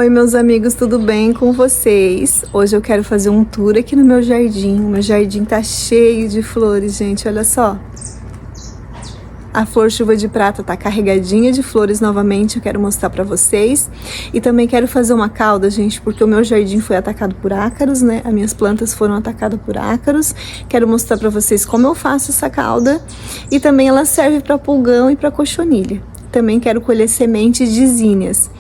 Oi meus amigos, tudo bem com vocês? Hoje eu quero fazer um tour aqui no meu jardim. O meu jardim tá cheio de flores, gente, olha só. A flor chuva de prata tá carregadinha de flores novamente, eu quero mostrar pra vocês. E também quero fazer uma cauda, gente, porque o meu jardim foi atacado por ácaros, né? As minhas plantas foram atacadas por ácaros. Quero mostrar pra vocês como eu faço essa cauda. E também ela serve pra pulgão e pra cochonilha. Também quero colher sementes de zinnias.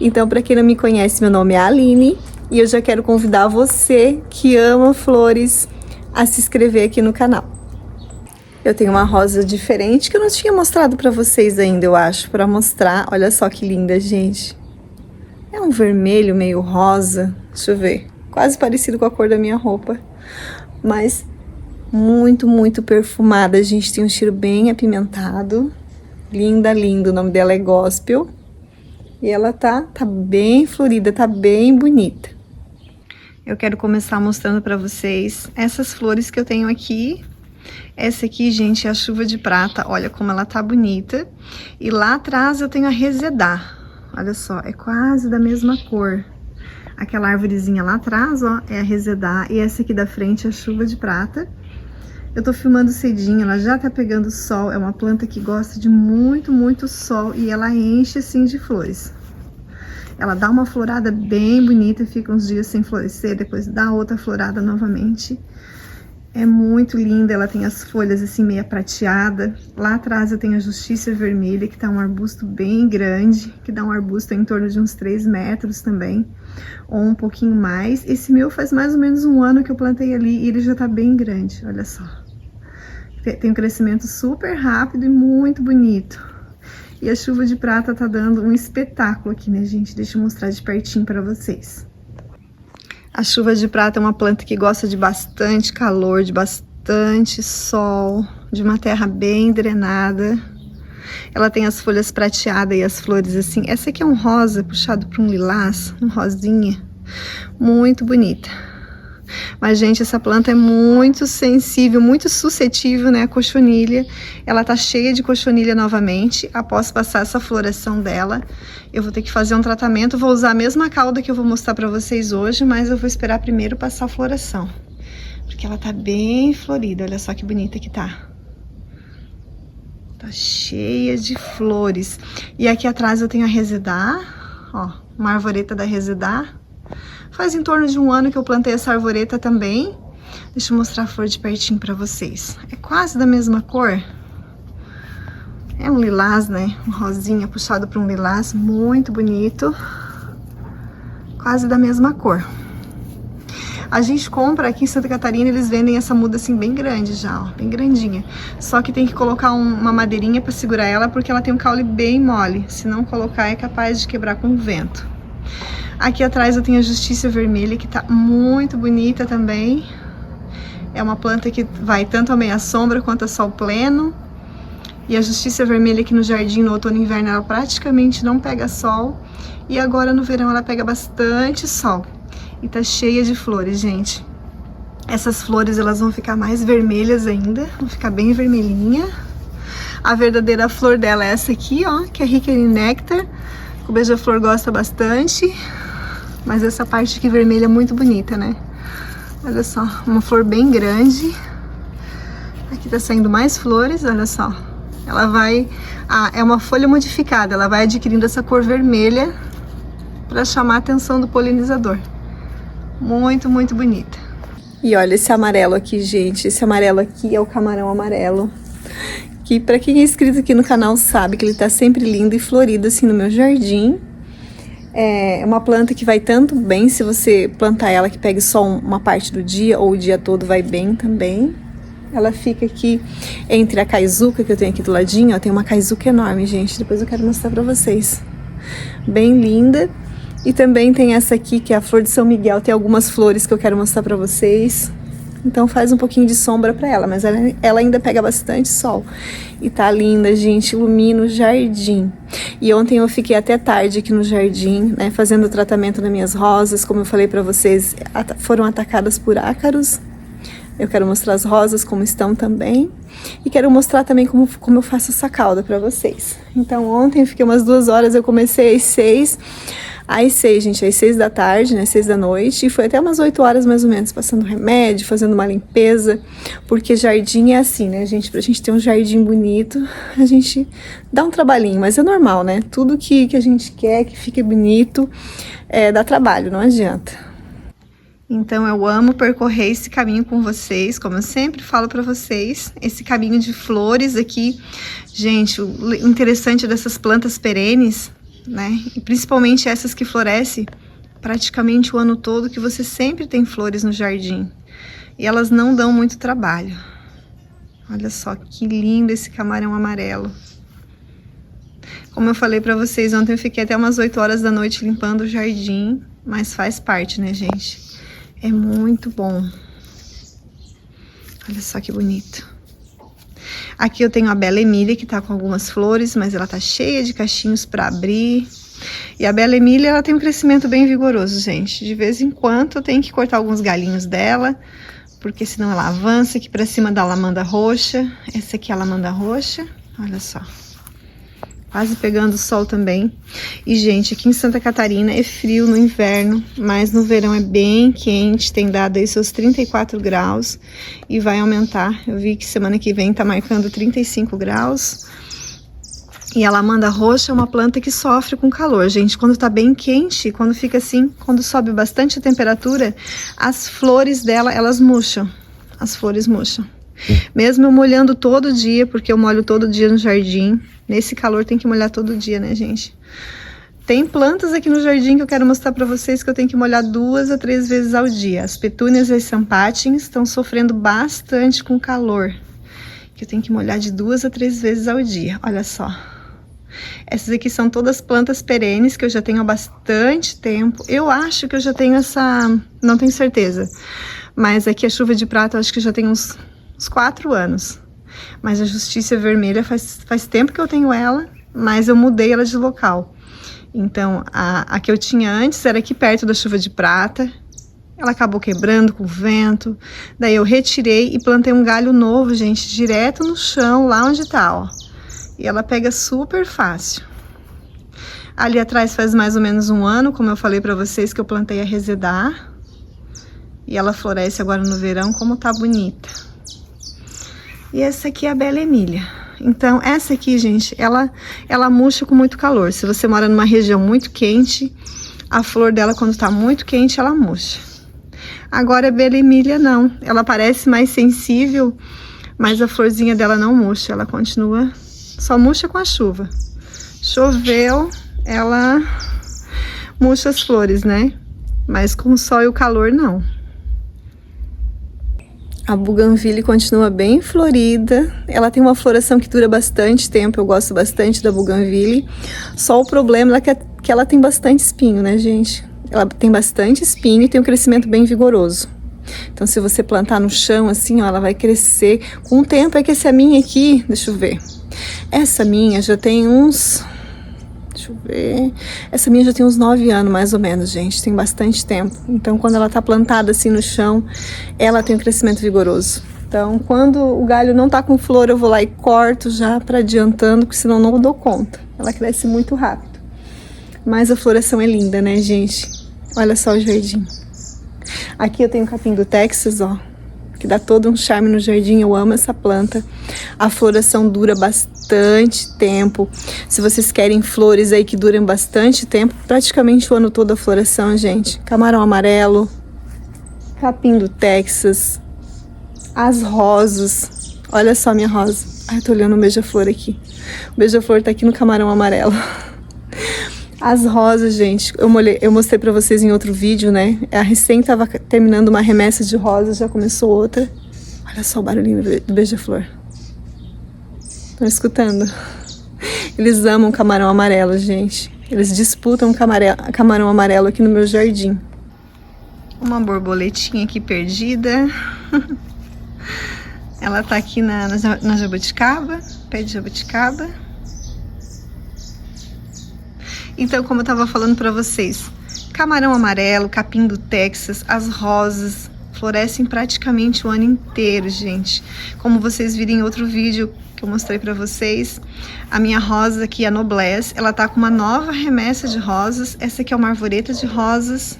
Então, para quem não me conhece, meu nome é Aline e eu já quero convidar você que ama flores a se inscrever aqui no canal. Eu tenho uma rosa diferente que eu não tinha mostrado para vocês ainda, eu acho, para mostrar. Olha só que linda, gente. É um vermelho meio rosa, deixa eu ver, quase parecido com a cor da minha roupa, mas muito perfumada, gente, tem um cheiro bem apimentado. Linda, linda, o nome dela é Gospel. E ela tá bem florida, tá bem bonita. Eu quero começar mostrando pra vocês essas flores que eu tenho aqui. Essa aqui, gente, é a chuva de prata. Olha como ela tá bonita. E lá atrás eu tenho a Resedá. Olha só, é quase da mesma cor. Aquela árvorezinha lá atrás, ó, é a Resedá. E essa aqui da frente é a chuva de prata. Eu tô filmando cedinho, ela já tá pegando sol, é uma planta que gosta de muito sol e ela enche assim de flores. Ela dá uma florada bem bonita, fica uns dias sem florescer, depois dá outra florada novamente. É muito linda, ela tem as folhas assim meia prateada. Lá atrás eu tenho a Justiça Vermelha, que tá um arbusto bem grande, que dá um arbusto em torno de uns 3 metros também, ou um pouquinho mais. Esse meu faz mais ou menos um ano que eu plantei ali e ele já tá bem grande, olha só. Tem um crescimento super rápido e muito bonito. E a chuva de prata tá dando um espetáculo aqui, né, gente? Deixa eu mostrar de pertinho pra vocês. A chuva de prata é uma planta que gosta de bastante calor, de bastante sol, de uma terra bem drenada. Ela tem as folhas prateadas e as flores assim. Essa aqui é um rosa puxado para um lilás, um rosinha, muito bonita. Mas, gente, essa planta é muito sensível, muito suscetível, né, à cochonilha. Ela tá cheia de cochonilha novamente. Após passar essa floração dela, eu vou ter que fazer um tratamento. Vou usar a mesma cauda que eu vou mostrar pra vocês hoje, mas eu vou esperar primeiro passar a floração. Porque ela tá bem florida, olha só que bonita que tá. Tá cheia de flores. E aqui atrás eu tenho a Resedá, ó, uma arvoreta da Resedá. Faz em torno de um ano que eu plantei essa arvoreta também. Deixa eu mostrar a flor de pertinho pra vocês. É quase da mesma cor. É um lilás, né? Um rosinha puxado para um lilás, muito bonito. Quase da mesma cor. A gente compra aqui em Santa Catarina, eles vendem essa muda assim bem grande já, ó, bem grandinha. Só que tem que colocar uma madeirinha para segurar ela, porque ela tem um caule bem mole. Se não colocar, é capaz de quebrar com o vento. Aqui atrás eu tenho a Justiça Vermelha, que tá muito bonita também. É uma planta que vai tanto a meia sombra quanto a sol pleno. E a Justiça Vermelha aqui no jardim, no outono e inverno, ela praticamente não pega sol. E agora no verão ela pega bastante sol. E tá cheia de flores, gente. Essas flores, elas vão ficar mais vermelhas ainda, vão ficar bem vermelhinha. A verdadeira flor dela é essa aqui, ó, que é rica em néctar. O beija-flor gosta bastante. Mas essa parte aqui vermelha é muito bonita, né? Olha só, uma flor bem grande. Aqui tá saindo mais flores, olha só. Ela vai... é uma folha modificada, ela vai adquirindo essa cor vermelha para chamar a atenção do polinizador. Muito bonita. E olha esse amarelo aqui, gente. Esse amarelo aqui é o camarão amarelo. Que para quem é inscrito aqui no canal sabe que ele tá sempre lindo e florido assim no meu jardim. É uma planta que vai tanto bem se você plantar ela que pegue só uma parte do dia ou o dia todo vai bem também. Ela fica aqui entre a caizuca que eu tenho aqui do ladinho, ó, tem uma caizuca enorme, gente, depois eu quero mostrar pra vocês. Bem linda. E também tem essa aqui que é a flor de São Miguel, tem algumas flores que eu quero mostrar pra vocês. Então faz um pouquinho de sombra pra ela, mas ela ainda pega bastante sol. E tá linda, gente, ilumina o jardim. E ontem eu fiquei até tarde aqui no jardim, né, fazendo o tratamento das minhas rosas. Como eu falei pra vocês, foram atacadas por ácaros. Eu quero mostrar as rosas como estão também. E quero mostrar também como eu faço essa cauda pra vocês. Então ontem eu fiquei umas 2 horas, eu comecei às 6. Às 6, gente, às 6 da tarde, né, 6 da noite, e foi até umas 8 horas mais ou menos, passando remédio, fazendo uma limpeza, porque jardim é assim, né, gente, pra gente ter um jardim bonito, a gente dá um trabalhinho, mas é normal, né, tudo que a gente quer que fique bonito, dá trabalho, não adianta. Então eu amo percorrer esse caminho com vocês, como eu sempre falo para vocês, esse caminho de flores aqui. Gente, o interessante dessas plantas perenes, né, e principalmente essas que florescem praticamente o ano todo, que você sempre tem flores no jardim. E elas não dão muito trabalho. Olha só que lindo esse camarão amarelo. Como eu falei para vocês, ontem eu fiquei até umas 8 horas da noite limpando o jardim, mas faz parte, né, gente? É muito bom. Olha só que bonito. Aqui eu tenho a Bela Emília, que tá com algumas flores, mas ela tá cheia de cachinhos para abrir. E a Bela Emília, ela tem um crescimento bem vigoroso, gente. De vez em quando eu tenho que cortar alguns galhinhos dela, porque senão ela avança aqui para cima da lavanda roxa. Essa aqui é a lavanda roxa, olha só. Quase pegando o sol também. E, gente, aqui em Santa Catarina é frio no inverno, mas no verão é bem quente, tem dado aí seus 34 graus e vai aumentar. Eu vi que semana que vem tá marcando 35 graus. E a lavanda roxa é uma planta que sofre com calor, gente. Quando tá bem quente, quando fica assim, quando sobe bastante a temperatura, as flores dela, elas murcham. As flores murcham. Mesmo eu molhando todo dia, porque eu molho todo dia no jardim. Nesse calor tem que molhar todo dia, né, gente? Tem plantas aqui no jardim que eu quero mostrar pra vocês que eu tenho que molhar 2 a 3 vezes ao dia. As petúnias e as sampatins estão sofrendo bastante com calor, que eu tenho que molhar de 2 a 3 vezes ao dia. Olha só. Essas aqui são todas plantas perenes que eu já tenho há bastante tempo. Eu acho que eu já tenho essa... não tenho certeza. Mas aqui a chuva de prata eu acho que já tem uns 4 anos. Mas a Justiça Vermelha faz tempo que eu tenho ela, mas eu mudei ela de local. Então, a que eu tinha antes era aqui perto da chuva de prata. Ela acabou quebrando com o vento. Daí eu retirei e plantei um galho novo, gente, direto no chão, lá onde tá, ó. E ela pega super fácil. Ali atrás faz mais ou menos 1 ano, como eu falei pra vocês, que eu plantei a Resedar. E ela floresce agora no verão, como tá bonita. E essa aqui é a Bela Emília. Então, essa aqui, gente, ela murcha com muito calor. Se você mora numa região muito quente, a flor dela, quando tá muito quente, ela murcha. Agora, a Bela Emília, não. Ela parece mais sensível, mas a florzinha dela não murcha. Ela continua, só murcha com a chuva. Choveu, ela murcha as flores, né? Mas com o sol e o calor, não. A Bougainville continua bem florida, ela tem uma floração que dura bastante tempo, eu gosto bastante da Bougainville. Só o problema é que ela tem bastante espinho, né, gente? Ela tem bastante espinho e tem um crescimento bem vigoroso. Então, se você plantar no chão assim, ó, ela vai crescer. Com o tempo, é que essa minha aqui, deixa eu ver. Essa minha já tem uns... Deixa eu ver... Essa minha já tem uns 9 anos, mais ou menos, gente. Tem bastante tempo. Então, quando ela tá plantada assim no chão, ela tem um crescimento vigoroso. Então, quando o galho não tá com flor, eu vou lá e corto já pra adiantando, porque senão não dou conta. Ela cresce muito rápido. Mas a floração é linda, né, gente? Olha só o jardim. Aqui eu tenho o capim do Texas, ó, que dá todo um charme no jardim. Eu amo essa planta. A floração dura bastante tempo. Se vocês querem flores aí que duram bastante tempo, praticamente o ano todo a floração, gente. Camarão amarelo, capim do Texas, as rosas. Olha só a minha rosa. Ai, tô olhando o beija-flor aqui. O beija-flor tá aqui no camarão amarelo. As rosas, gente, eu mostrei pra vocês em outro vídeo, né? A recém tava terminando uma remessa de rosas, já começou outra. Olha só o barulhinho do beija-flor. Estão escutando? Eles amam camarão amarelo, gente. Eles disputam camarão amarelo aqui no meu jardim. Uma borboletinha aqui perdida. Ela tá aqui na jabuticaba, pé de jabuticaba. Então, como eu tava falando pra vocês, camarão amarelo, capim do Texas, as rosas florescem praticamente o ano inteiro, gente. Como vocês viram em outro vídeo, que eu mostrei pra vocês. A minha rosa aqui, a Noblesse, ela tá com uma nova remessa de rosas. Essa aqui é uma arvoreta de rosas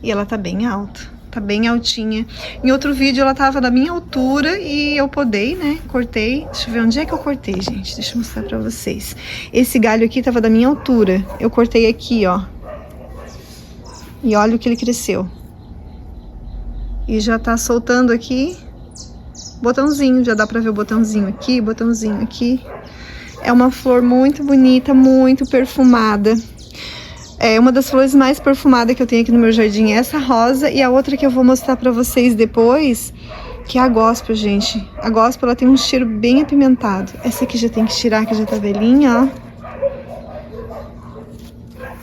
e ela tá bem alta, tá bem altinha. Em outro vídeo ela tava da minha altura e eu podei, né, cortei. Deixa eu ver onde é que eu cortei, gente, deixa eu mostrar pra vocês. Esse galho aqui tava da minha altura, eu cortei aqui, ó. E olha o que ele cresceu. E já tá soltando aqui botãozinho, já dá pra ver o botãozinho aqui. É uma flor muito bonita, muito perfumada. É uma das flores mais perfumadas que eu tenho aqui no meu jardim, é essa rosa. E a outra que eu vou mostrar pra vocês depois, que é a Gospel, gente. A Gospel, ela tem um cheiro bem apimentado. Essa aqui já tem que tirar, que já tá velhinha, ó.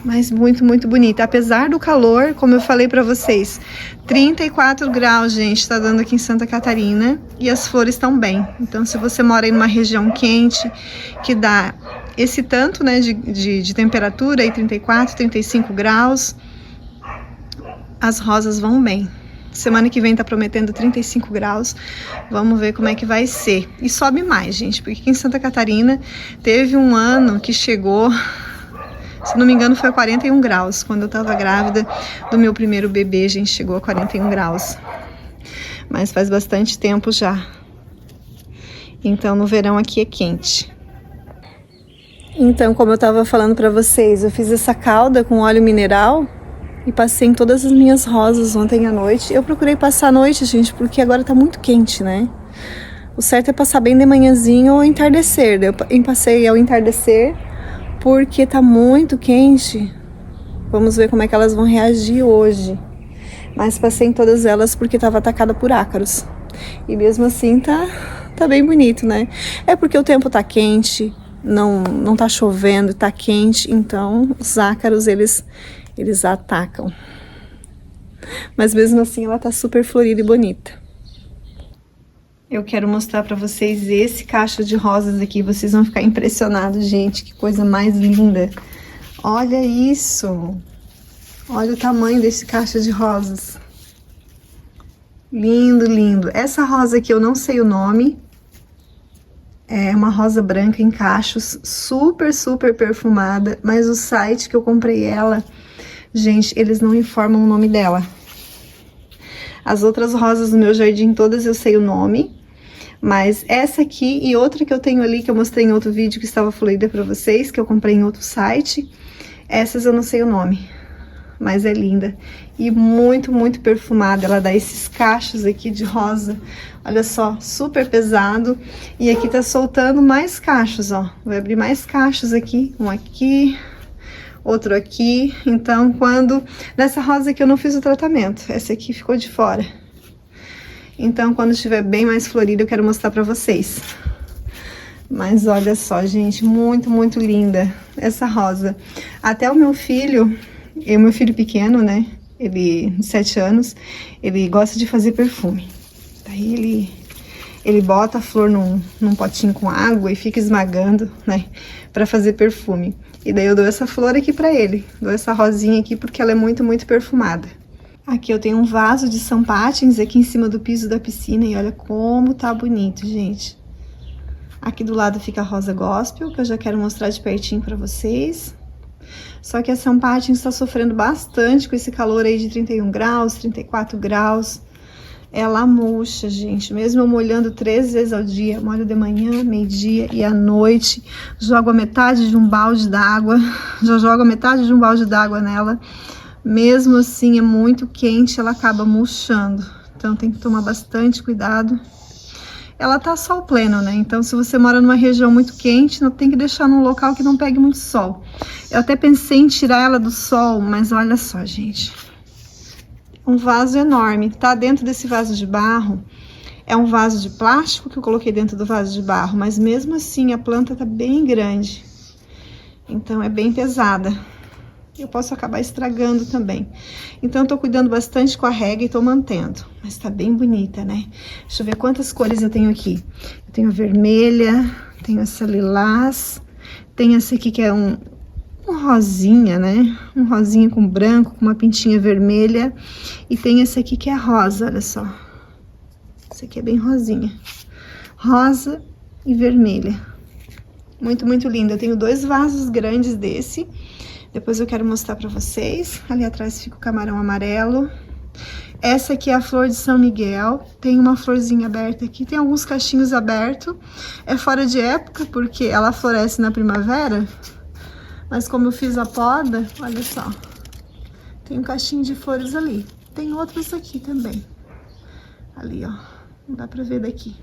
Mas muito, muito bonita. Apesar do calor, como eu falei pra vocês, 34 graus, gente, tá dando aqui em Santa Catarina. E as flores estão bem. Então, se você mora em uma região quente, que dá esse tanto, né, de temperatura, aí 34, 35 graus, as rosas vão bem. Semana que vem tá prometendo 35 graus. Vamos ver como é que vai ser. E sobe mais, gente, porque aqui em Santa Catarina teve um ano que chegou... Se não me engano, foi a 41 graus. Quando eu tava grávida do meu primeiro bebê, a gente chegou a 41 graus. Mas faz bastante tempo já. Então, no verão aqui é quente. Então, como eu tava falando pra vocês, eu fiz essa calda com óleo mineral e passei em todas as minhas rosas ontem à noite. Eu procurei passar à noite, gente, porque agora tá muito quente, né? O certo é passar bem de manhãzinho ou entardecer. Eu passei ao entardecer, porque tá muito quente. Vamos ver como é que elas vão reagir hoje. Mas passei em todas elas porque tava atacada por ácaros. E mesmo assim tá bem bonito, né? É porque o tempo tá quente, não tá chovendo, tá quente, então os ácaros eles atacam. Mas mesmo assim ela tá super florida e bonita. Eu quero mostrar pra vocês esse cacho de rosas aqui. Vocês vão ficar impressionados, gente. Que coisa mais linda. Olha isso. Olha o tamanho desse cacho de rosas. Lindo, lindo. Essa rosa aqui eu não sei o nome. É uma rosa branca em cachos. Super, super perfumada. Mas o site que eu comprei ela, gente, eles não informam o nome dela. As outras rosas do meu jardim, todas eu sei o nome. Mas essa aqui e outra que eu tenho ali, que eu mostrei em outro vídeo que estava florida pra vocês, que eu comprei em outro site, essas eu não sei o nome, mas é linda. E muito, muito perfumada, ela dá esses cachos aqui de rosa, olha só, super pesado. E aqui tá soltando mais cachos, ó, vou abrir mais cachos aqui, um aqui, outro aqui. Então, nessa rosa aqui eu não fiz o tratamento, essa aqui ficou de fora. Então, quando estiver bem mais florida, eu quero mostrar pra vocês. Mas olha só, gente, muito, muito linda essa rosa. Até o meu filho pequeno, né, ele, 7 anos, ele gosta de fazer perfume. Daí ele bota a flor num potinho com água e fica esmagando, né, pra fazer perfume. E daí eu dou essa flor aqui pra ele, dou essa rosinha aqui porque ela é muito, muito perfumada. Aqui eu tenho um vaso de St. Patins aqui em cima do piso da piscina e olha como tá bonito, gente. Aqui do lado fica a rosa Gospel, que eu já quero mostrar de pertinho pra vocês. Só que a St. Patins tá sofrendo bastante com esse calor aí de 31 graus, 34 graus. Ela murcha, gente. Mesmo eu molhando 3 vezes ao dia, molho de manhã, meio-dia e à noite. Jogo a metade de um balde d'água, já jogo a metade de um balde d'água nela. Mesmo assim, é muito quente, ela acaba murchando. Então, tem que tomar bastante cuidado. Ela tá sol pleno, né? Então, se você mora numa região muito quente, não tem que deixar num local que não pegue muito sol. Eu até pensei em tirar ela do sol, mas olha só, gente. Um vaso enorme. Tá dentro desse vaso de barro. É um vaso de plástico que eu coloquei dentro do vaso de barro. Mas mesmo assim, a planta tá bem grande. Então, é bem pesada. Eu posso acabar estragando também. Então, eu tô cuidando bastante com a rega e tô mantendo. Mas tá bem bonita, né? Deixa eu ver quantas cores eu tenho aqui. Eu tenho a vermelha, tenho essa lilás, tem essa aqui que é um rosinha, né? Um rosinha com branco, com uma pintinha vermelha. E tem essa aqui que é rosa, olha só. Essa aqui é bem rosinha. Rosa e vermelha. Muito, muito linda. Eu tenho 2 vasos grandes desse. Depois eu quero mostrar pra vocês. Ali atrás fica o camarão amarelo. Essa aqui é a flor de São Miguel. Tem uma florzinha aberta aqui. Tem alguns cachinhos abertos. É fora de época, porque ela floresce na primavera. Mas como eu fiz a poda, olha só. Tem um cachinho de flores ali. Tem outros aqui também. Ali, ó. Não dá pra ver daqui.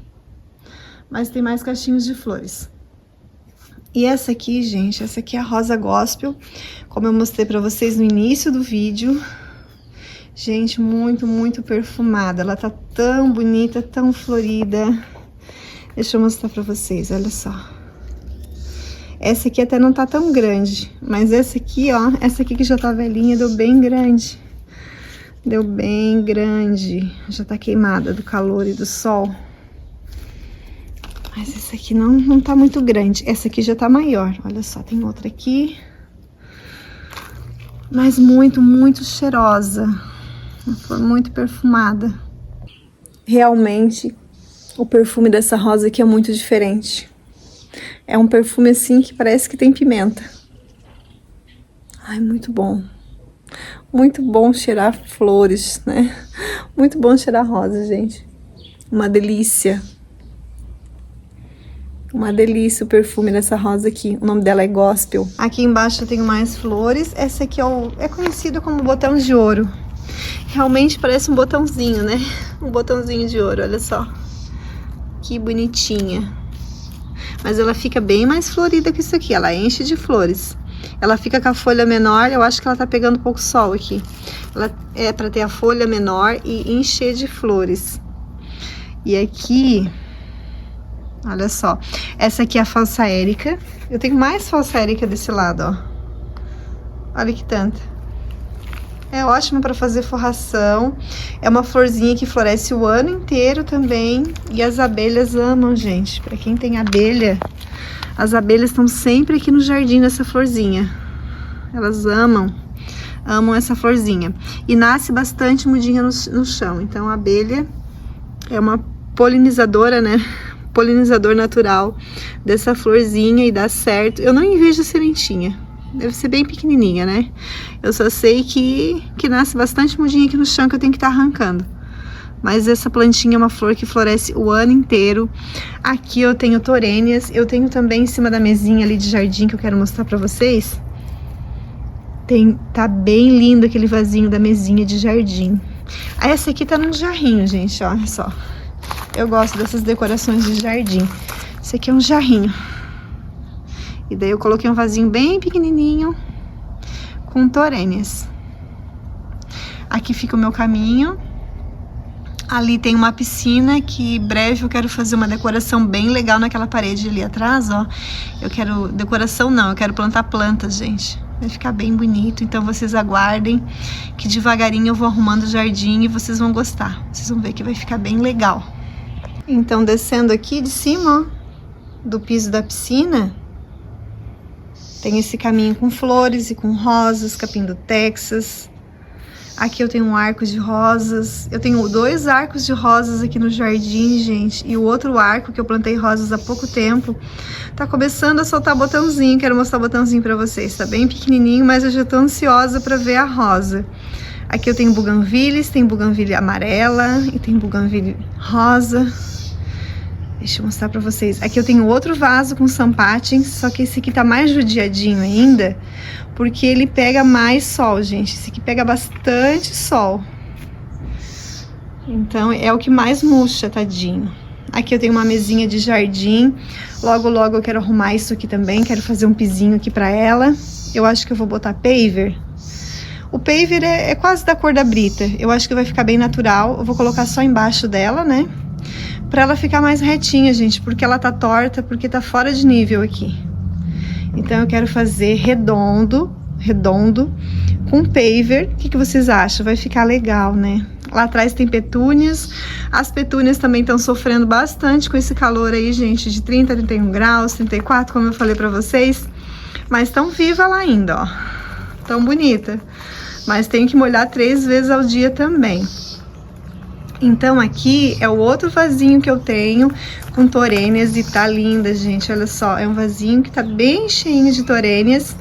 Mas tem mais cachinhos de flores. E essa aqui, gente, essa aqui é a rosa gospel, como eu mostrei pra vocês no início do vídeo. Gente, muito, muito perfumada. Ela tá tão bonita, tão florida. Deixa eu mostrar pra vocês, olha só. Essa aqui até não tá tão grande, mas essa aqui, ó, essa aqui que já tá velhinha, deu bem grande. Deu bem grande. Já tá queimada do calor e do sol. Mas essa aqui não tá muito grande. Essa aqui já tá maior. Olha só, tem outra aqui. Mas muito, muito cheirosa. Uma flor muito perfumada. Realmente, o perfume dessa rosa aqui é muito diferente. É um perfume assim que parece que tem pimenta. Ai, muito bom. Muito bom cheirar flores, né? Muito bom cheirar rosa, gente. Uma delícia. Uma delícia o perfume dessa rosa aqui. O nome dela é Gospel. Aqui embaixo eu tenho mais flores. Essa aqui é conhecido como botão de ouro. Realmente parece um botãozinho, né? Um botãozinho de ouro, olha só. Que bonitinha. Mas ela fica bem mais florida que isso aqui. Ela enche de flores. Ela fica com a folha menor. Eu acho que ela tá pegando pouco sol aqui. Ela é pra ter a folha menor e encher de flores. E aqui... olha só, essa aqui é a falsa Érica. Eu tenho mais falsa Érica desse lado, ó. Olha que tanta. É ótimo para fazer forração. É uma florzinha que floresce o ano inteiro também. E as abelhas amam, gente. Para quem tem abelha, as abelhas estão sempre aqui no jardim nessa florzinha. Elas amam essa florzinha. E nasce bastante mudinha no chão. Então a abelha é uma polinizadora, né? Polinizador natural dessa florzinha e dá certo. Eu não invejo a sementinha, deve ser bem pequenininha, né? Eu só sei que nasce bastante mudinha aqui no chão que eu tenho que estar arrancando. Mas essa plantinha é uma flor que floresce o ano inteiro. Aqui eu tenho torênias, eu tenho também em cima da mesinha ali de jardim que eu quero mostrar pra vocês. Tá bem lindo aquele vasinho da mesinha de jardim. Essa aqui tá num jarrinho, gente, ó, olha só. Eu gosto dessas decorações de jardim. Esse aqui é um jarrinho. E daí eu coloquei um vasinho bem pequenininho com torênias. Aqui fica o meu caminho. Ali tem uma piscina que em breve eu quero fazer uma decoração bem legal naquela parede ali atrás, ó. Eu quero... decoração não, eu quero plantar plantas, gente. Vai ficar bem bonito, então vocês aguardem que devagarinho eu vou arrumando o jardim e vocês vão gostar. Vocês vão ver que vai ficar bem legal. Então, descendo aqui de cima, ó, do piso da piscina, tem esse caminho com flores e com rosas, capim do Texas. Aqui eu tenho um arco de rosas. Eu tenho 2 arcos de rosas aqui no jardim, gente. E o outro arco, que eu plantei rosas há pouco tempo, tá começando a soltar botãozinho. Quero mostrar o botãozinho pra vocês. Tá bem pequenininho, mas eu já tô ansiosa pra ver a rosa. Aqui eu tenho buganvílias, tem buganvília amarela e tem buganvília rosa. Deixa eu mostrar pra vocês. Aqui eu tenho outro vaso com sampatins, só que esse aqui tá mais judiadinho ainda, porque ele pega mais sol, gente. Esse aqui pega bastante sol. Então, é o que mais murcha, tadinho. Aqui eu tenho uma mesinha de jardim. Logo, logo eu quero arrumar isso aqui também. Quero fazer um pisinho aqui pra ela. Eu acho que eu vou botar paver. O paver é quase da cor da brita. Eu acho que vai ficar bem natural. Eu vou colocar só embaixo dela, né? Pra ela ficar mais retinha, gente, porque ela tá torta, porque tá fora de nível aqui. Então eu quero fazer redondo, com paver. O que vocês acham? Vai ficar legal, né? Lá atrás tem petúnias. As petúnias também estão sofrendo bastante com esse calor aí, gente, de 30, 31 graus, 34, como eu falei pra vocês. Mas tão viva lá ainda, ó. Tão bonita. Mas tem que molhar 3 vezes ao dia também. Então aqui é o outro vasinho que eu tenho com torênias e tá linda, gente. Olha só, é um vasinho que tá bem cheinho de torênias.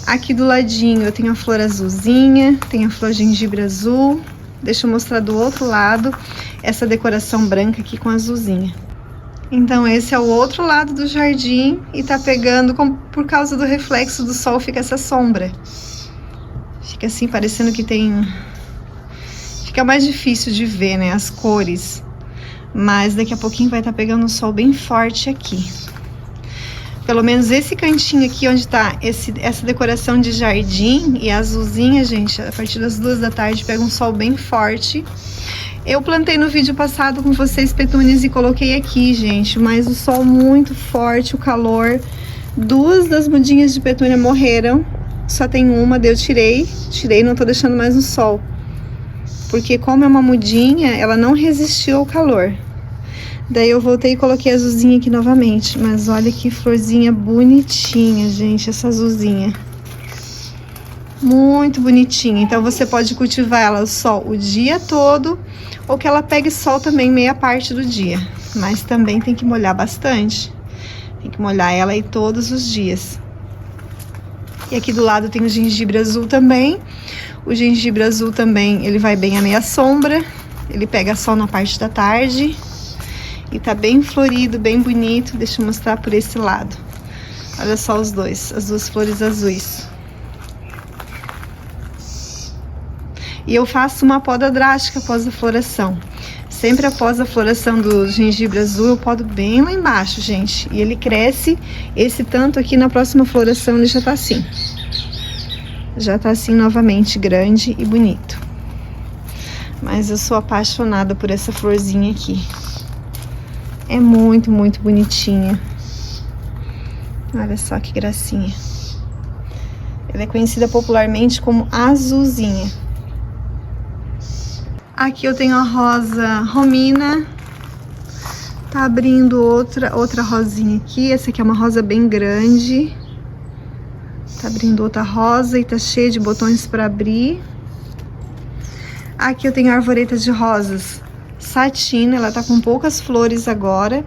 Aqui do ladinho eu tenho a flor azulzinha, tem a flor gengibre azul. Deixa eu mostrar do outro lado essa decoração branca aqui com azulzinha. Então esse é o outro lado do jardim e tá pegando, por causa do reflexo do sol, fica essa sombra. Fica assim, parecendo que tem... Fica mais difícil de ver, né, as cores. Mas daqui a pouquinho vai estar pegando um sol bem forte aqui. Pelo menos esse cantinho aqui, onde tá essa decoração de jardim e azulzinha, gente, a partir das 2 da tarde pega um sol bem forte. Eu plantei no vídeo passado com vocês petúnias e coloquei aqui, gente, mas o sol muito forte, o calor. 2 das mudinhas de petúnia morreram. Só tem uma, daí eu tirei, não tô deixando mais no sol. Porque como é uma mudinha, ela não resistiu ao calor. Daí eu voltei e coloquei a azulzinha aqui novamente. Mas olha que florzinha bonitinha, gente, essa azulzinha. Muito bonitinha. Então você pode cultivar ela ao sol o dia todo, ou que ela pegue sol também meia parte do dia. Mas também tem que molhar bastante. Tem que molhar ela aí todos os dias. E aqui do lado tem o gengibre azul também. O gengibre azul também, ele vai bem à meia sombra. Ele pega sol na parte da tarde. E tá bem florido, bem bonito. Deixa eu mostrar por esse lado. Olha só os dois, as 2 flores azuis. E eu faço uma poda drástica após a floração. Sempre após a floração do gengibre azul, eu podo bem lá embaixo, gente. E ele cresce, esse tanto aqui na próxima floração ele já tá assim. Já tá assim novamente, grande e bonito. Mas eu sou apaixonada por essa florzinha aqui. É muito, muito bonitinha. Olha só que gracinha. Ela é conhecida popularmente como azulzinha. Aqui eu tenho a rosa romina. Tá abrindo outra rosinha aqui. Essa aqui é uma rosa bem grande. Tá abrindo outra rosa e tá cheia de botões para abrir. Aqui eu tenho a arvoreta de rosas satina, ela tá com poucas flores agora.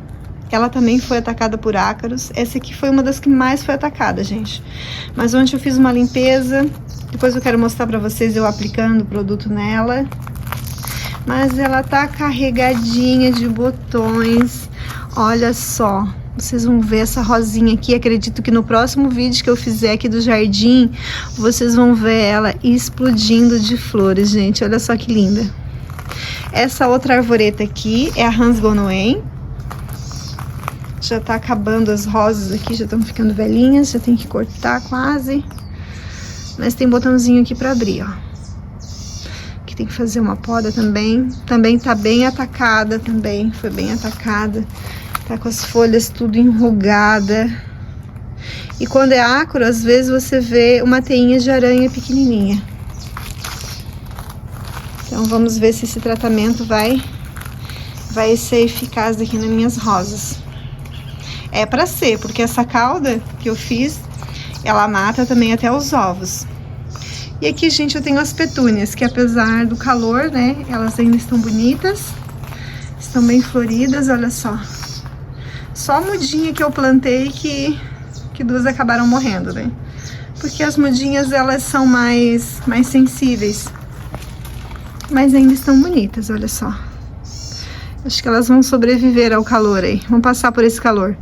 Ela também foi atacada por ácaros. Essa aqui foi uma das que mais foi atacada, gente. Mas ontem eu fiz uma limpeza. Depois eu quero mostrar pra vocês eu aplicando o produto nela. Mas ela tá carregadinha de botões. Olha só. Vocês vão ver essa rosinha aqui. Acredito que no próximo vídeo que eu fizer aqui do jardim, vocês vão ver ela explodindo de flores, gente. Olha só que linda. Essa outra arvoreta aqui é a Hans Gonoen. Já tá acabando as rosas aqui, já estão ficando velhinhas, já tem que cortar quase. Mas tem botãozinho aqui pra abrir, ó. Aqui tem que fazer uma poda também. Também tá bem atacada também, foi bem atacada. Tá com as folhas tudo enrugada. E quando é ácaro, às vezes você vê uma teinha de aranha pequenininha. Então vamos ver se esse tratamento vai ser eficaz aqui nas minhas rosas. É pra ser, porque essa cauda que eu fiz, ela mata também até os ovos. E aqui, gente, eu tenho as petúnias, que apesar do calor, né, elas ainda estão bonitas. Estão bem floridas, olha só. Só a mudinha que eu plantei que 2 acabaram morrendo, né? Porque as mudinhas, elas são mais sensíveis. Mas ainda estão bonitas, olha só. Acho que elas vão sobreviver ao calor aí. Vão passar por esse calor.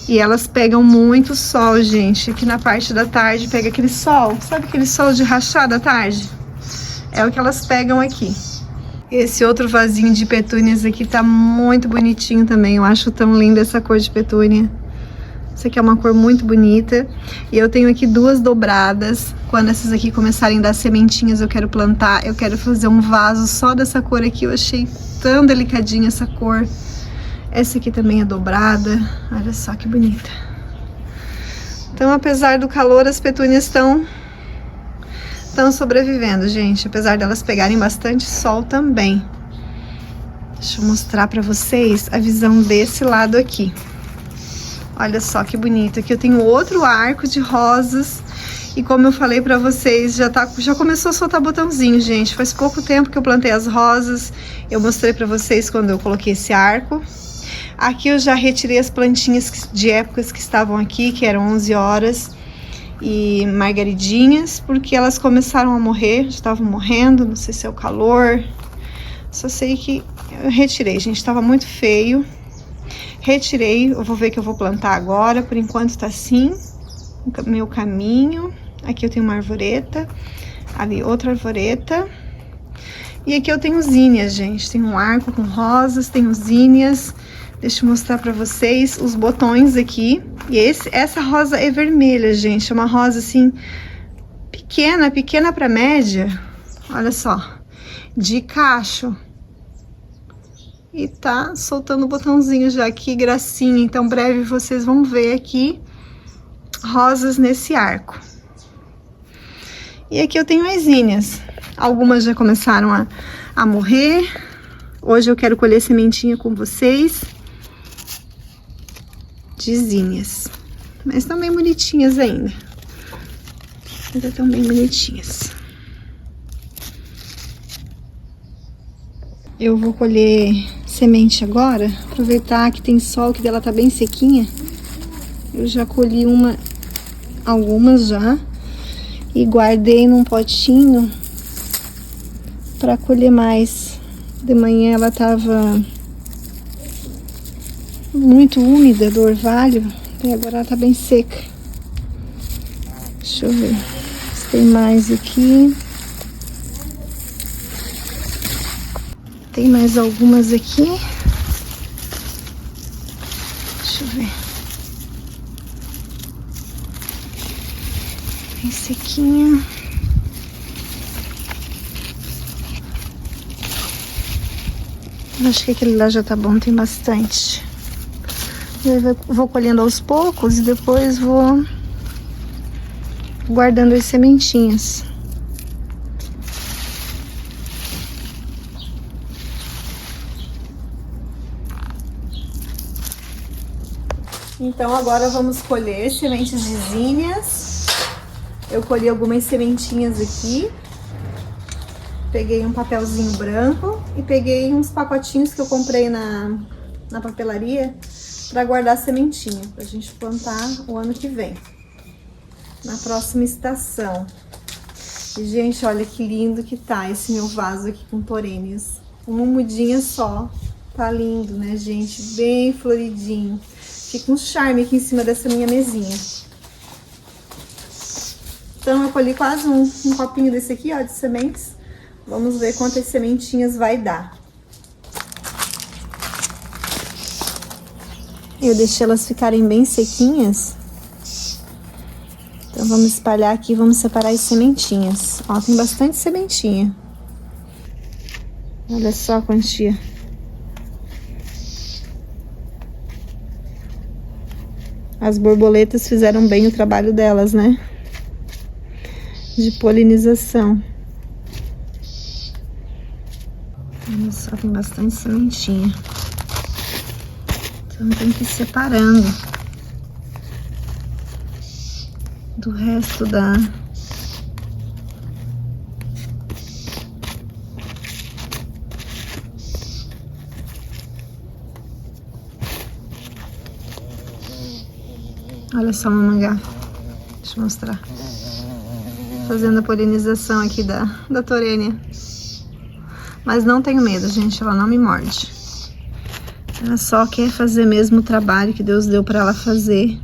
E elas pegam muito sol, gente. Aqui na parte da tarde pega aquele sol. Sabe aquele sol de rachar da tarde? É o que elas pegam aqui. Esse outro vasinho de petúnias aqui tá muito bonitinho também. Eu acho tão linda essa cor de petúnia. Essa aqui é uma cor muito bonita. E eu tenho aqui 2 dobradas. Quando essas aqui começarem a dar sementinhas, eu quero plantar. Eu quero fazer um vaso só dessa cor aqui. Eu achei tão delicadinha essa cor. Essa aqui também é dobrada. Olha só que bonita. Então, apesar do calor, as petúnias estão sobrevivendo, gente. Apesar delas pegarem bastante sol também. Deixa eu mostrar pra vocês a visão desse lado aqui. Olha só que bonito. Aqui eu tenho outro arco de rosas. E como eu falei pra vocês, já começou a soltar botãozinho, gente. Faz pouco tempo que eu plantei as rosas. Eu mostrei pra vocês quando eu coloquei esse arco. Aqui eu já retirei as plantinhas de épocas que estavam aqui, que eram 11 horas. E margaridinhas, porque elas começaram a morrer, já estavam morrendo, não sei se é o calor. Só sei que eu retirei, gente, estava muito feio. Retirei, eu vou ver que eu vou plantar agora. Por enquanto tá assim, o meu caminho. Aqui eu tenho uma arvoreta, ali outra arvoreta. E aqui eu tenho zinhas, gente. Tem um arco com rosas, tenho zinhas. Deixa eu mostrar pra vocês os botões aqui. E essa rosa é vermelha, gente. É uma rosa, assim, pequena pra média. Olha só. De cacho. E tá soltando o botãozinho já. Que gracinha. Então, breve vocês vão ver aqui rosas nesse arco. E aqui eu tenho as zinhas. Algumas já começaram a morrer. Hoje eu quero colher sementinha com vocês. De zinhas. Mas estão bem bonitinhas ainda. Ainda estão bem bonitinhas. Eu vou colher semente agora. Aproveitar que tem sol, que dela tá bem sequinha. Eu já colhi algumas já. E guardei num potinho para colher mais. De manhã ela tava muito úmida do orvalho, e agora ela tá bem seca. Deixa eu ver se tem mais aqui. Tem mais algumas aqui. Deixa eu ver. Bem sequinha. Acho que aquele lá já tá bom, tem bastante. Eu vou colhendo aos poucos e depois vou guardando as sementinhas. Então agora vamos colher sementes de zinhas. Eu colhi algumas sementinhas aqui. Peguei um papelzinho branco e peguei uns pacotinhos que eu comprei na papelaria para guardar sementinha, pra gente plantar o ano que vem, na próxima estação. E, gente, olha que lindo que tá esse meu vaso aqui com torênias. Uma mudinha só. Tá lindo, né, gente? Bem floridinho. Fica um charme aqui em cima dessa minha mesinha. Então, eu colhi quase um copinho desse aqui, ó, de sementes. Vamos ver quantas sementinhas vai dar. Eu deixei elas ficarem bem sequinhas. Então, vamos espalhar aqui, vamos separar as sementinhas. Ó, tem bastante sementinha. Olha só a quantia. As borboletas fizeram bem o trabalho delas, né? De polinização. Olha só, tem bastante sementinha. Então tem que ir separando do resto da... Olha só, mamangá. Deixa eu mostrar. Fazendo a polinização aqui da torênia. Mas não tenho medo, gente. Ela não me morde. Ela só quer fazer mesmo o trabalho que Deus deu para ela fazer.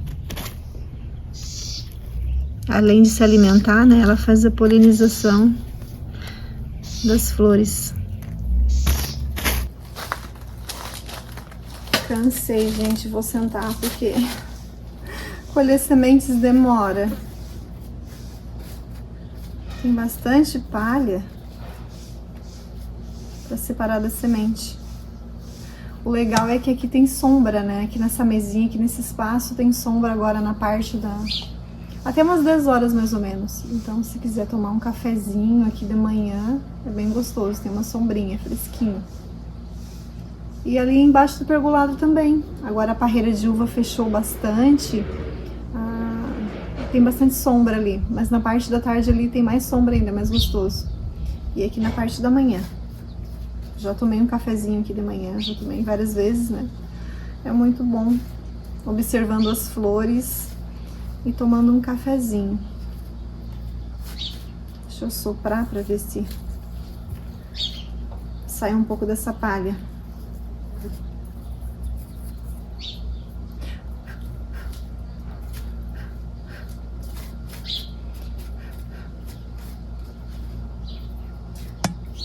Além de se alimentar, né? Ela faz a polinização das flores. Cansei, gente. Vou sentar porque colher sementes demora. Tem bastante palha para separar da semente. O legal é que aqui tem sombra, né? Aqui nessa mesinha, aqui nesse espaço, tem sombra agora na parte da... Até umas 10 horas mais ou menos. Então, se quiser tomar um cafezinho aqui de manhã, é bem gostoso. Tem uma sombrinha, fresquinho. E ali embaixo do pergolado também. Agora a parreira de uva fechou bastante. Tem bastante sombra ali, mas na parte da tarde ali tem mais sombra ainda, mais gostoso. E aqui na parte da manhã. Já tomei um cafezinho aqui de manhã, já tomei várias vezes, né? É muito bom observando as flores e tomando um cafezinho. Deixa eu soprar para ver se sai um pouco dessa palha.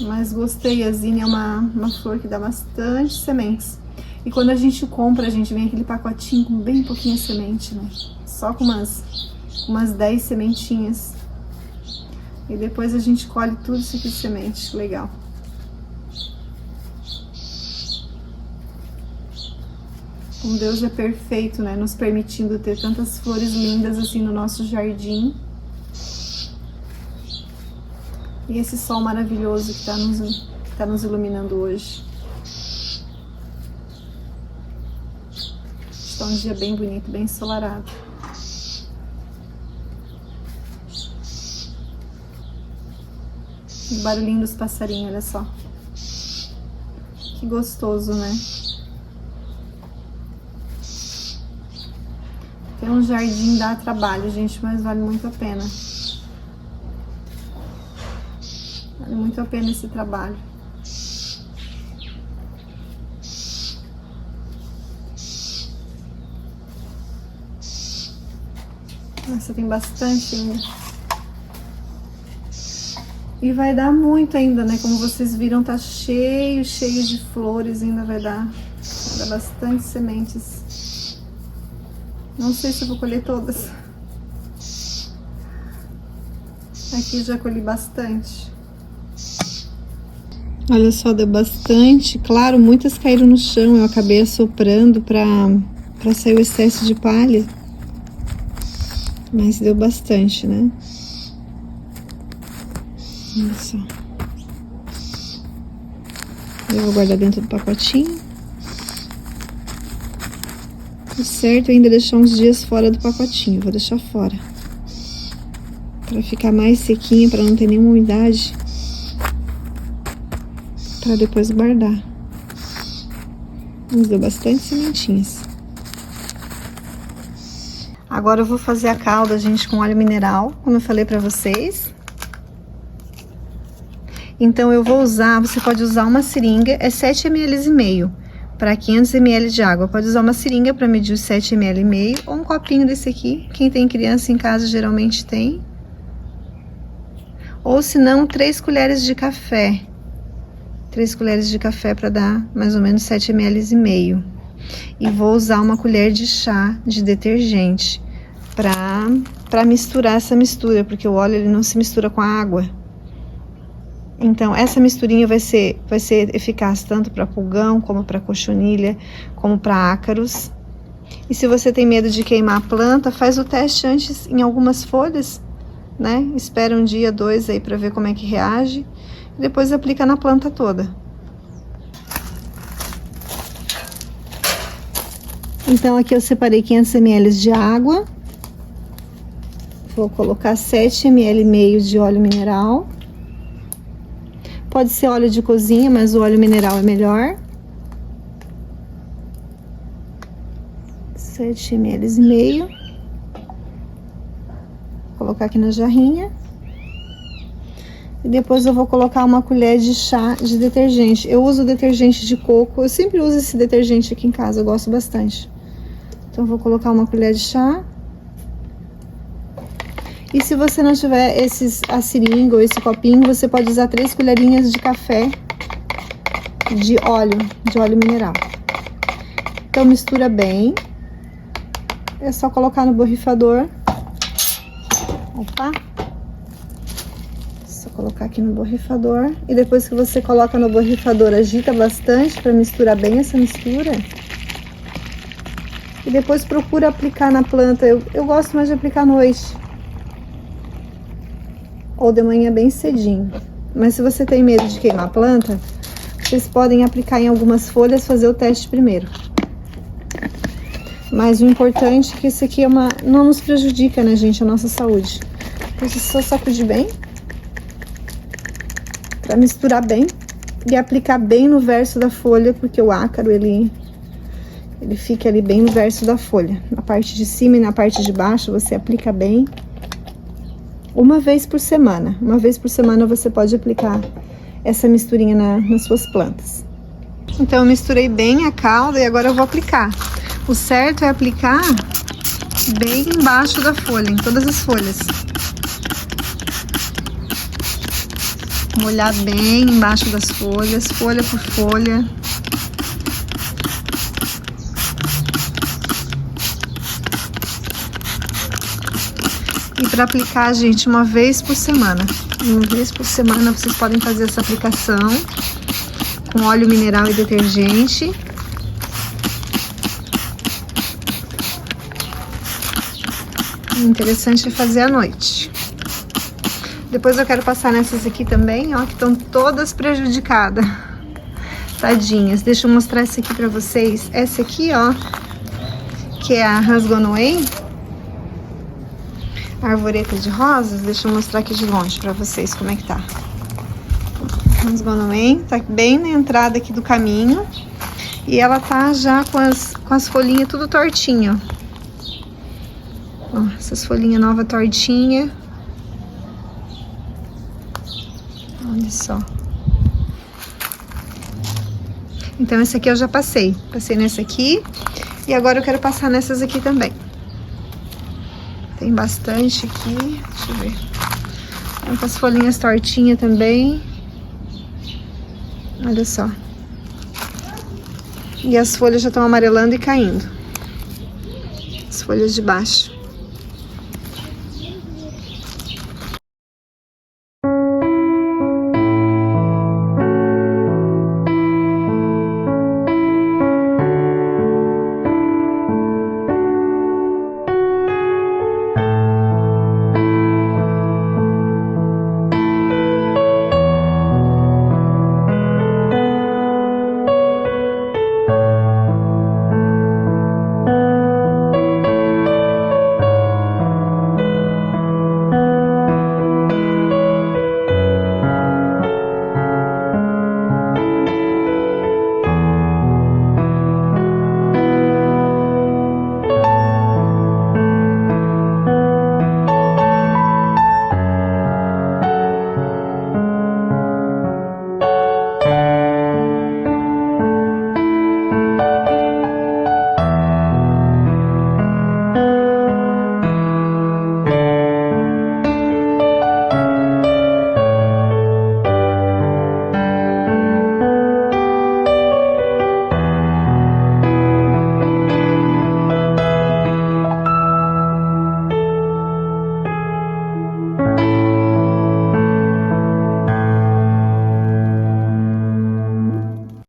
Mas gostei, a zinnia é uma flor que dá bastante sementes. E quando a gente compra, a gente vem aquele pacotinho com bem pouquinha semente, né? Só com umas 10 sementinhas. E depois a gente colhe tudo isso aqui de semente. Legal. Como Deus é perfeito, né? Nos permitindo ter tantas flores lindas assim no nosso jardim. E esse sol maravilhoso que tá nos iluminando hoje. Está um dia bem bonito, bem ensolarado. O barulhinho dos passarinhos, olha só. Que gostoso, né? Ter um jardim dá trabalho, gente, mas vale muito a pena. Vale muito a pena esse trabalho. Nossa, tem bastante ainda. E vai dar muito ainda, né? Como vocês viram, tá cheio de flores ainda vai dar bastante sementes. Não sei se eu vou colher todas. Aqui já colhi bastante. Olha só, deu bastante. Claro, muitas caíram no chão. Eu acabei assoprando pra sair o excesso de palha. Mas deu bastante, né? Olha só. Eu vou guardar dentro do pacotinho. O certo é ainda deixar uns dias fora do pacotinho. Vou deixar fora. Pra ficar mais sequinha, pra não ter nenhuma umidade. Pra depois guardar. Mas deu bastante sementinhas. Agora eu vou fazer a calda, gente, com óleo mineral, como eu falei pra vocês. Então eu vou usar, você pode usar uma seringa, é 7,5 ml para 500 ml de água. Pode usar uma seringa para medir os 7,5 ml ou um copinho desse aqui. Quem tem criança em casa geralmente tem. Ou se não, 3 colheres de café. 3 colheres de café para dar mais ou menos 7,5 ml. E vou usar uma colher de chá de detergente para misturar essa mistura, porque o óleo ele não se mistura com a água. Então essa misturinha vai ser eficaz tanto para pulgão, como para cochonilha, como para ácaros. E se você tem medo de queimar a planta, faz o teste antes em algumas folhas, né? Espera um dia, 2 aí para ver como é que reage. E depois aplica na planta toda. Então aqui eu separei 500 ml de água. Vou colocar 7,5 ml de óleo mineral. Pode ser óleo de cozinha, mas o óleo mineral é melhor. 7,5 ml. Vou colocar aqui na jarrinha. E depois eu vou colocar uma colher de chá de detergente. Eu uso detergente de coco. Eu sempre uso esse detergente aqui em casa, eu gosto bastante. Então eu vou colocar uma colher de chá. E se você não tiver a seringa ou esse copinho, você pode usar 3 colherinhas de café de óleo mineral. Então mistura bem. É só colocar no borrifador. Opa! Só colocar aqui no borrifador. E depois que você coloca no borrifador, agita bastante para misturar bem essa mistura. E depois procura aplicar na planta. Eu gosto mais de aplicar à noite. Ou de manhã bem cedinho. Mas se você tem medo de queimar a planta, Vocês podem aplicar em algumas folhas, fazer o teste primeiro. Mas o importante é que isso aqui não nos prejudica, né, gente, a nossa saúde. Então, você só sacudir bem, para misturar bem e aplicar bem no verso da folha, porque o ácaro, ele fica ali bem no verso da folha. Na parte de cima e na parte de baixo, você aplica bem. Uma vez por semana. Uma vez por semana você pode aplicar essa misturinha nas suas plantas. Então, eu misturei bem a calda e agora eu vou aplicar. O certo é aplicar bem embaixo da folha, em todas as folhas. Molhar bem embaixo das folhas, folha por folha. E para aplicar, gente, uma vez por semana. Uma vez por semana vocês podem fazer essa aplicação com óleo mineral e detergente. O interessante é fazer à noite. Depois eu quero passar nessas aqui também, ó, que estão todas prejudicadas. Tadinhas. Deixa eu mostrar essa aqui pra vocês. Essa aqui, ó, que é a Rasgonoei, arvoreta de rosas. Deixa eu mostrar aqui de longe pra vocês como é que tá. Rasgonoei, tá bem na entrada aqui do caminho. E ela tá já com as folhinhas tudo tortinho, ó. Essas folhinhas novas tortinhas. Olha só. Então, essa aqui eu já passei. Passei nessa aqui. E agora eu quero passar nessas aqui também. Tem bastante aqui. Deixa eu ver. Tem com as folhinhas tortinhas também. Olha só. E as folhas já estão amarelando e caindo. As folhas de baixo.